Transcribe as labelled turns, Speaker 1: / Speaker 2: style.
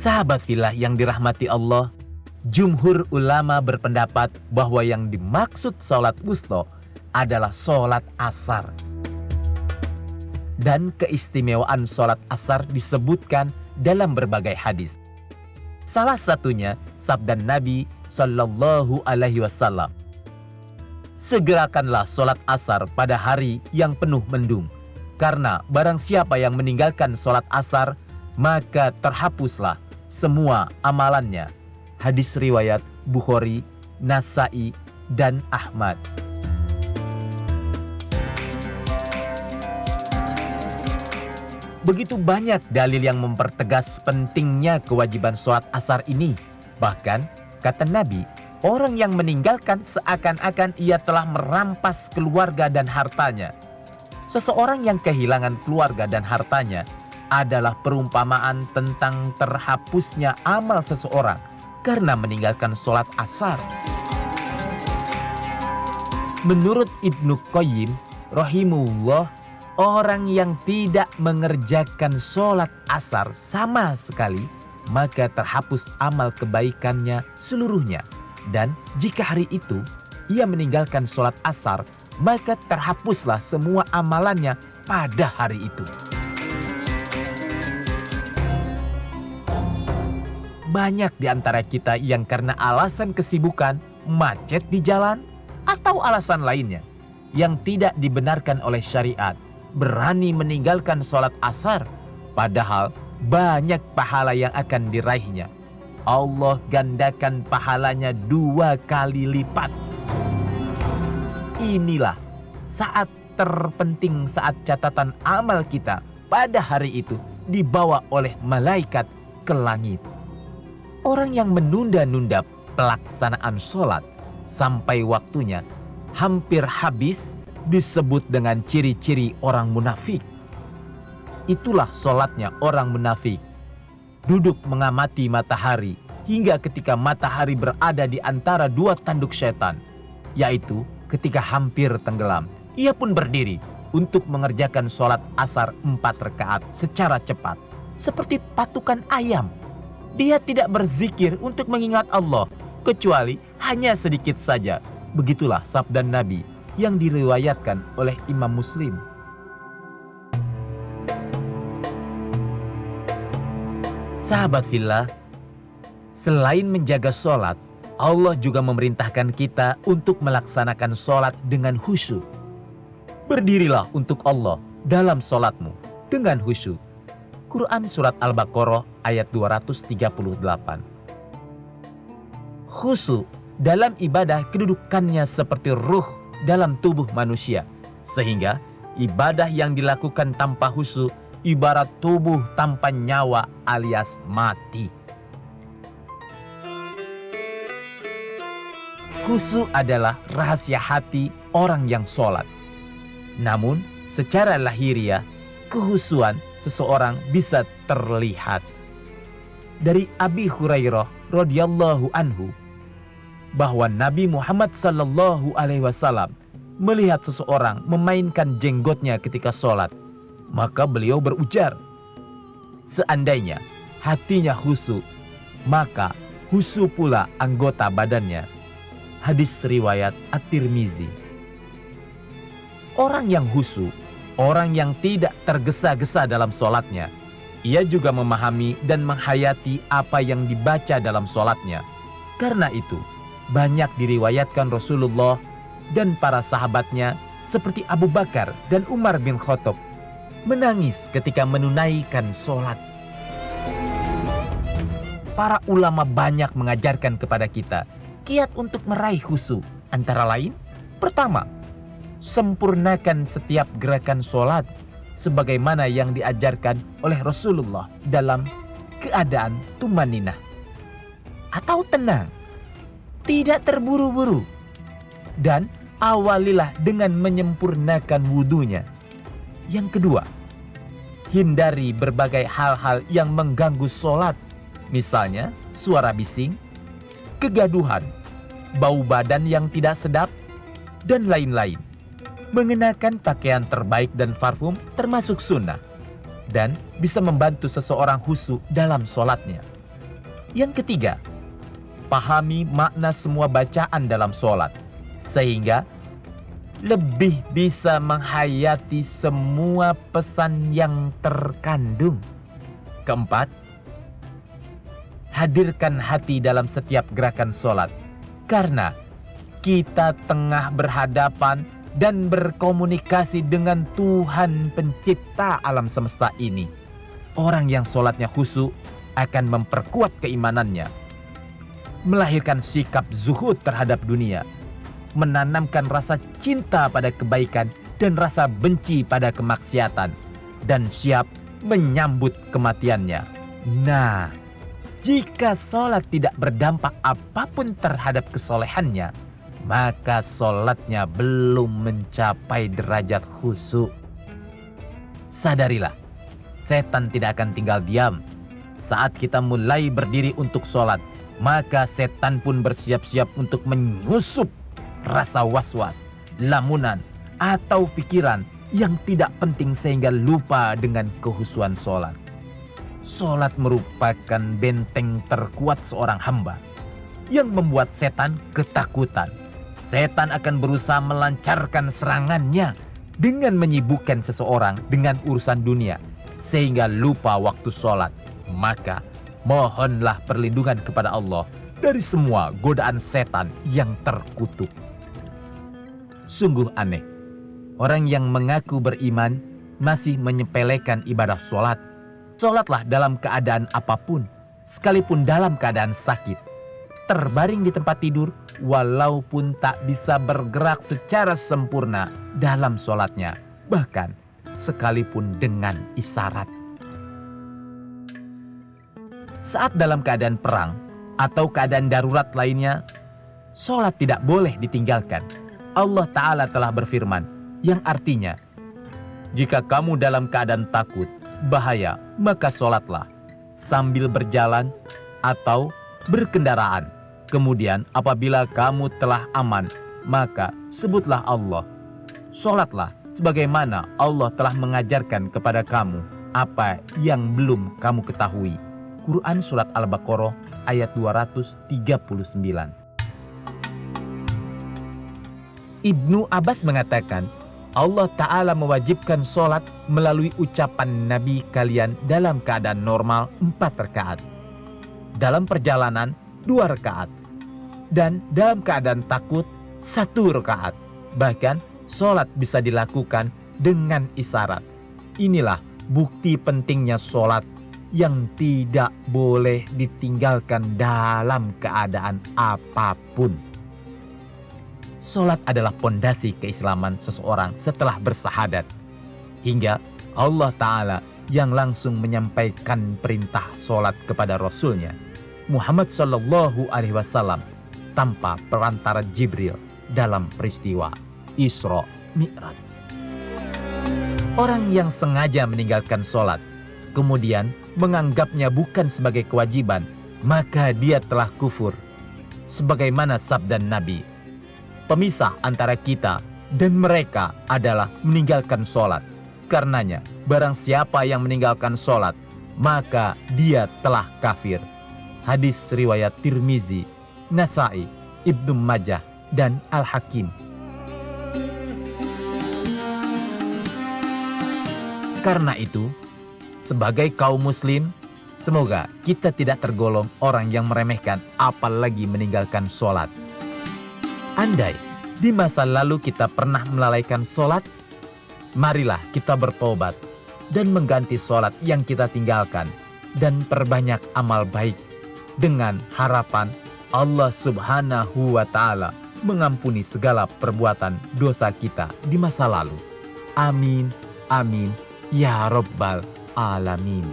Speaker 1: Sahabat fillah yang dirahmati Allah, jumhur ulama berpendapat bahwa yang dimaksud sholat wusta adalah sholat asar. Dan keistimewaan sholat asar disebutkan dalam berbagai hadis. Salah satunya sabda Nabi Sallallahu Alaihi Wasallam, segerakanlah sholat asar pada hari yang penuh mendung, karena barang siapa yang meninggalkan sholat asar, maka terhapuslah semua amalannya. Hadis riwayat Bukhari, Nasai, dan Ahmad. Begitu banyak dalil yang mempertegas pentingnya kewajiban sholat asar ini. Bahkan, kata Nabi, orang yang meninggalkan seakan-akan ia telah merampas keluarga dan hartanya. Seseorang yang kehilangan keluarga dan hartanya adalah perumpamaan tentang terhapusnya amal seseorang karena meninggalkan sholat asar. Menurut Ibnu Qayyim rahimahullah, orang yang tidak mengerjakan sholat asar sama sekali, maka terhapus amal kebaikannya seluruhnya. Dan jika hari itu ia meninggalkan sholat asar, maka terhapuslah semua amalannya pada hari itu. Banyak di antara kita yang karena alasan kesibukan, macet di jalan, atau alasan lainnya yang tidak dibenarkan oleh syariat, berani meninggalkan sholat asar, padahal banyak pahala yang akan diraihnya. Allah gandakan pahalanya 2 kali lipat. Inilah saat terpenting saat catatan amal kita pada hari itu dibawa oleh malaikat ke langit. Orang yang menunda-nunda pelaksanaan sholat sampai waktunya hampir habis disebut dengan ciri-ciri orang munafik. Itulah sholatnya orang munafik. Duduk mengamati matahari hingga ketika matahari berada di antara 2 tanduk setan, yaitu ketika hampir tenggelam, ia pun berdiri untuk mengerjakan sholat asar 4 rakaat secara cepat, seperti patukan ayam. Dia tidak berzikir untuk mengingat Allah, kecuali hanya sedikit saja. Begitulah sabda Nabi yang diriwayatkan oleh Imam Muslim. Sahabat fillah, selain menjaga sholat, Allah juga memerintahkan kita untuk melaksanakan sholat dengan khusyuk. Berdirilah untuk Allah dalam sholatmu dengan khusyuk. Quran Surat Al-Baqarah ayat 238. Khusyuk dalam ibadah kedudukannya seperti ruh dalam tubuh manusia, sehingga ibadah yang dilakukan tanpa khusyuk ibarat tubuh tanpa nyawa alias mati. Khusyuk adalah rahasia hati orang yang sholat. Namun secara lahiriah, kekhusyuan seseorang bisa terlihat. Dari Abi Hurairah radhiyallahu anhu, bahwa Nabi Muhammad sallallahu alaihi wasallam melihat seseorang memainkan jenggotnya ketika sholat. Maka beliau berujar, seandainya hatinya khusyuk, maka khusyuk pula anggota badannya. Hadis riwayat At-Tirmizi. Orang yang khusyuk, orang yang tidak tergesa-gesa dalam sholatnya, ia juga memahami dan menghayati apa yang dibaca dalam sholatnya. Karena itu, banyak diriwayatkan Rasulullah dan para sahabatnya seperti Abu Bakar dan Umar bin Khattab menangis ketika menunaikan sholat. Para ulama banyak mengajarkan kepada kita kiat untuk meraih khusyuk. Antara lain, pertama, sempurnakan setiap gerakan sholat sebagaimana yang diajarkan oleh Rasulullah dalam keadaan tumaninah atau tenang, tidak terburu-buru, dan awalilah dengan menyempurnakan wudunya. Yang kedua, hindari berbagai hal-hal yang mengganggu sholat, misalnya suara bising, kegaduhan, bau badan yang tidak sedap, dan lain-lain. Mengenakan pakaian terbaik dan parfum termasuk sunnah, dan bisa membantu seseorang khusyuk dalam sholatnya. Yang ketiga, pahami makna semua bacaan dalam sholat, sehingga lebih bisa menghayati semua pesan yang terkandung. Keempat, hadirkan hati dalam setiap gerakan sholat, karena kita tengah berhadapan dan berkomunikasi dengan Tuhan pencipta alam semesta ini. Orang yang sholatnya khusyuk akan memperkuat keimanannya, melahirkan sikap zuhud terhadap dunia, menanamkan rasa cinta pada kebaikan dan rasa benci pada kemaksiatan, dan siap menyambut kematiannya. Nah, jika sholat tidak berdampak apapun terhadap kesolehannya, maka sholatnya belum mencapai derajat khusyuk. Sadarilah, setan tidak akan tinggal diam. Saat kita mulai berdiri untuk sholat, maka setan pun bersiap-siap untuk menyusup rasa was-was, lamunan, atau pikiran yang tidak penting sehingga lupa dengan kehusuan sholat. Sholat merupakan benteng terkuat seorang hamba yang membuat setan ketakutan. Setan akan berusaha melancarkan serangannya dengan menyibukkan seseorang dengan urusan dunia sehingga lupa waktu sholat. Maka mohonlah perlindungan kepada Allah dari semua godaan setan yang terkutuk. Sungguh aneh, orang yang mengaku beriman masih menyepelekan ibadah sholat. Sholatlah dalam keadaan apapun, sekalipun dalam keadaan sakit, terbaring di tempat tidur, walaupun tak bisa bergerak secara sempurna dalam sholatnya, bahkan sekalipun dengan isyarat. Saat dalam keadaan perang atau keadaan darurat lainnya, sholat tidak boleh ditinggalkan. Allah Ta'ala telah berfirman, yang artinya, jika kamu dalam keadaan takut, bahaya, maka sholatlah sambil berjalan atau berkendaraan. Kemudian apabila kamu telah aman, maka sebutlah Allah. Sholatlah sebagaimana Allah telah mengajarkan kepada kamu apa yang belum kamu ketahui. Quran Surat Al-Baqarah ayat 239. Ibnu Abbas mengatakan, Allah Ta'ala mewajibkan sholat melalui ucapan Nabi kalian dalam keadaan normal 4 rakaat, dalam perjalanan 2 rakaat, dan dalam keadaan takut 1 rakaat. Bahkan sholat bisa dilakukan dengan isyarat. Inilah bukti pentingnya sholat yang tidak boleh ditinggalkan dalam keadaan apapun. Sholat adalah pondasi keislaman seseorang setelah bersahadat, hingga Allah Ta'ala yang langsung menyampaikan perintah sholat kepada Rasulnya Muhammad Sallallahu Alaihi Wasallam tanpa perantara Jibril dalam peristiwa Isra Mi'raj. Orang yang sengaja meninggalkan sholat kemudian menganggapnya bukan sebagai kewajiban, maka dia telah kufur. Sebagaimana sabda Nabi, pemisah antara kita dan mereka adalah meninggalkan sholat. Karenanya, barang siapa yang meninggalkan sholat, maka dia telah kafir. Hadis riwayat Tirmizi, Nasai, Ibnu Majah, dan Al-Hakim. Karena itu, sebagai kaum muslim, semoga kita tidak tergolong orang yang meremehkan apalagi meninggalkan sholat. Andai di masa lalu kita pernah melalaikan sholat, marilah kita bertobat dan mengganti sholat yang kita tinggalkan dan perbanyak amal baik dengan harapan Allah Subhanahu wa Ta'ala mengampuni segala perbuatan dosa kita di masa lalu. Amin, amin, ya Rabbal Alamin.